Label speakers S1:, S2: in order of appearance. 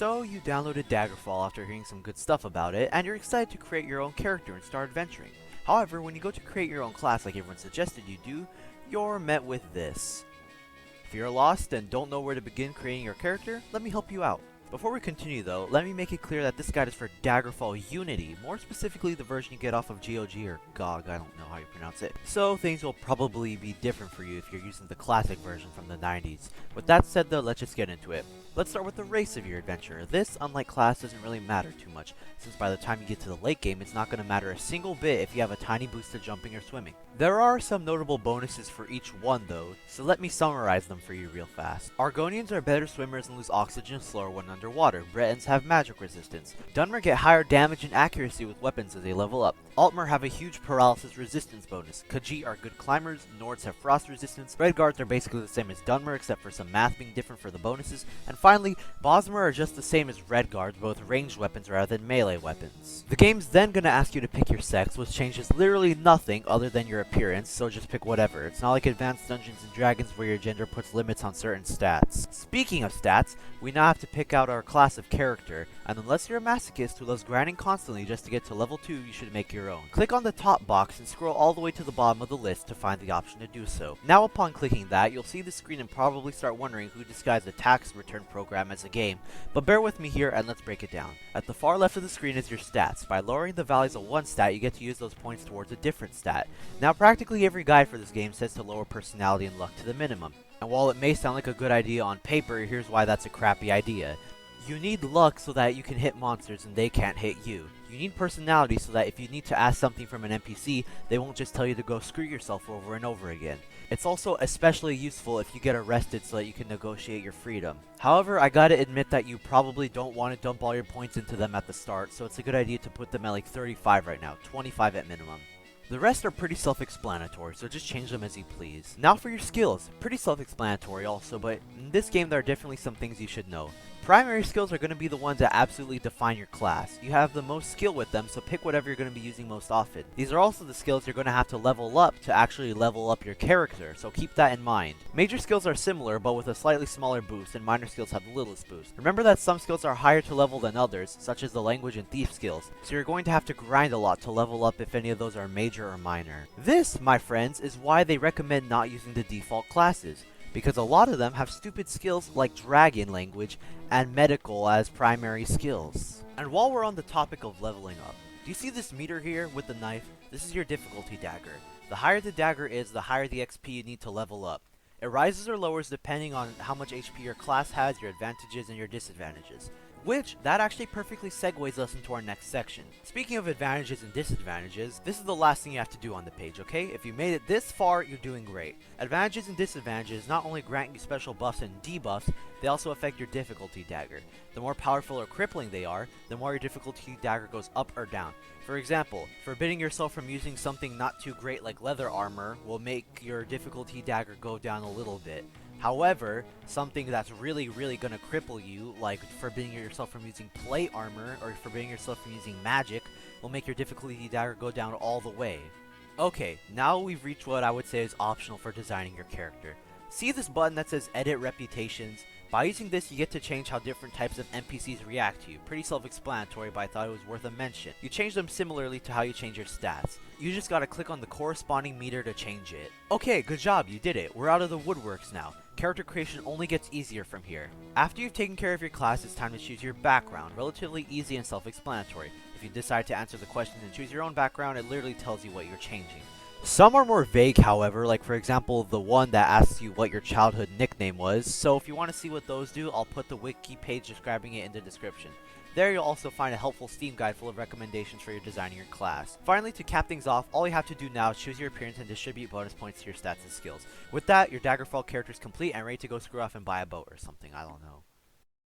S1: So you downloaded Daggerfall after hearing some good stuff about it, and you're excited to create your own character and start adventuring. However, when you go to create your own class like everyone suggested you do, you're met with this. If you're lost and don't know where to begin creating your character, let me help you out. Before we continue though, let me make it clear that this guide is for Daggerfall Unity, more specifically the version you get off of GOG or GOG, I don't know how you pronounce it. So things will probably be different for you if you're using the classic version from the 90s. With that said though, let's just get into it. Let's start with the race of your adventure. This, unlike class, doesn't really matter too much, since by the time you get to the late game, it's not going to matter a single bit if you have a tiny boost to jumping or swimming. There are some notable bonuses for each one though, so let me summarize them for you real fast. Argonians are better swimmers and lose oxygen slower when underwater. Bretons have magic resistance. Dunmer get higher damage and accuracy with weapons as they level up. Altmer have a huge paralysis resistance bonus. Khajiit are good climbers. Nords have frost resistance. Redguards are basically the same as Dunmer except for some math being different for the bonuses. And finally, Bosmer are just the same as Redguards, but with ranged weapons rather than melee weapons. The game's then gonna ask you to pick your sex, which changes literally nothing other than your appearance, so just pick whatever. It's not like Advanced Dungeons & Dragons where your gender puts limits on certain stats. Speaking of stats, we now have to pick out our class of character, and unless you're a masochist who loves grinding constantly just to get to level 2, you should make your own. Click on the top box and scroll all the way to the bottom of the list to find the option to do so. Now upon clicking that, you'll see the screen and probably start wondering who disguised the tax return program as a game, but bear with me here and let's break it down. At the far left of the screen is your stats. By lowering the values of one stat, you get to use those points towards a different stat. Now practically every guide for this game says to lower personality and luck to the minimum. And while it may sound like a good idea on paper, here's why that's a crappy idea. You need luck so that you can hit monsters and they can't hit you. You need personality so that if you need to ask something from an NPC, they won't just tell you to go screw yourself over and over again. It's also especially useful if you get arrested so that you can negotiate your freedom. However, I gotta admit that you probably don't want to dump all your points into them at the start, so it's a good idea to put them at like 35 right now, 25 at minimum. The rest are pretty self-explanatory, so just change them as you please. Now for your skills. Pretty self-explanatory also, but in this game there are definitely some things you should know. Primary skills are going to be the ones that absolutely define your class. You have the most skill with them, so pick whatever you're going to be using most often. These are also the skills you're going to have to level up to actually level up your character, so keep that in mind. Major skills are similar, but with a slightly smaller boost, and minor skills have the littlest boost. Remember that some skills are higher to level than others, such as the language and thief skills, so you're going to have to grind a lot to level up if any of those are major or minor. This, my friends, is why they recommend not using the default classes, because a lot of them have stupid skills like dragon language and medical as primary skills. And while we're on the topic of leveling up, do you see this meter here with the knife? This is your difficulty dagger. The higher the dagger is, the higher the XP you need to level up. It rises or lowers depending on how much HP your class has, your advantages, and your disadvantages. Which, that actually perfectly segues us into our next section. Speaking of advantages and disadvantages, this is the last thing you have to do on the page, okay? If you made it this far, you're doing great. Advantages and disadvantages not only grant you special buffs and debuffs, they also affect your difficulty dagger. The more powerful or crippling they are, the more your difficulty dagger goes up or down. For example, forbidding yourself from using something not too great like leather armor will make your difficulty dagger go down a little bit. However, something that's really gonna cripple you, like forbidding yourself from using plate armor or forbidding yourself from using magic, will make your difficulty dagger go down all the way. Okay, now we've reached what I would say is optional for designing your character. See this button that says Edit Reputations? By using this, you get to change how different types of NPCs react to you. Pretty self-explanatory, but I thought it was worth a mention. You change them similarly to how you change your stats. You just gotta click on the corresponding meter to change it. Okay, good job, you did it. We're out of the woodworks now. Character creation only gets easier from here. After you've taken care of your class, it's time to choose your background. Relatively easy and self-explanatory. If you decide to answer the questions and choose your own background, it literally tells you what you're changing. Some are more vague, however, like for example the one that asks you what your childhood nickname was, so if you want to see what those do, I'll put the wiki page describing it in the description. There you'll also find a helpful Steam guide full of recommendations for your designing your class. Finally, to cap things off, all you have to do now is choose your appearance and distribute bonus points to your stats and skills. With that, your Daggerfall character is complete and ready to go screw off and buy a boat or something, I don't know.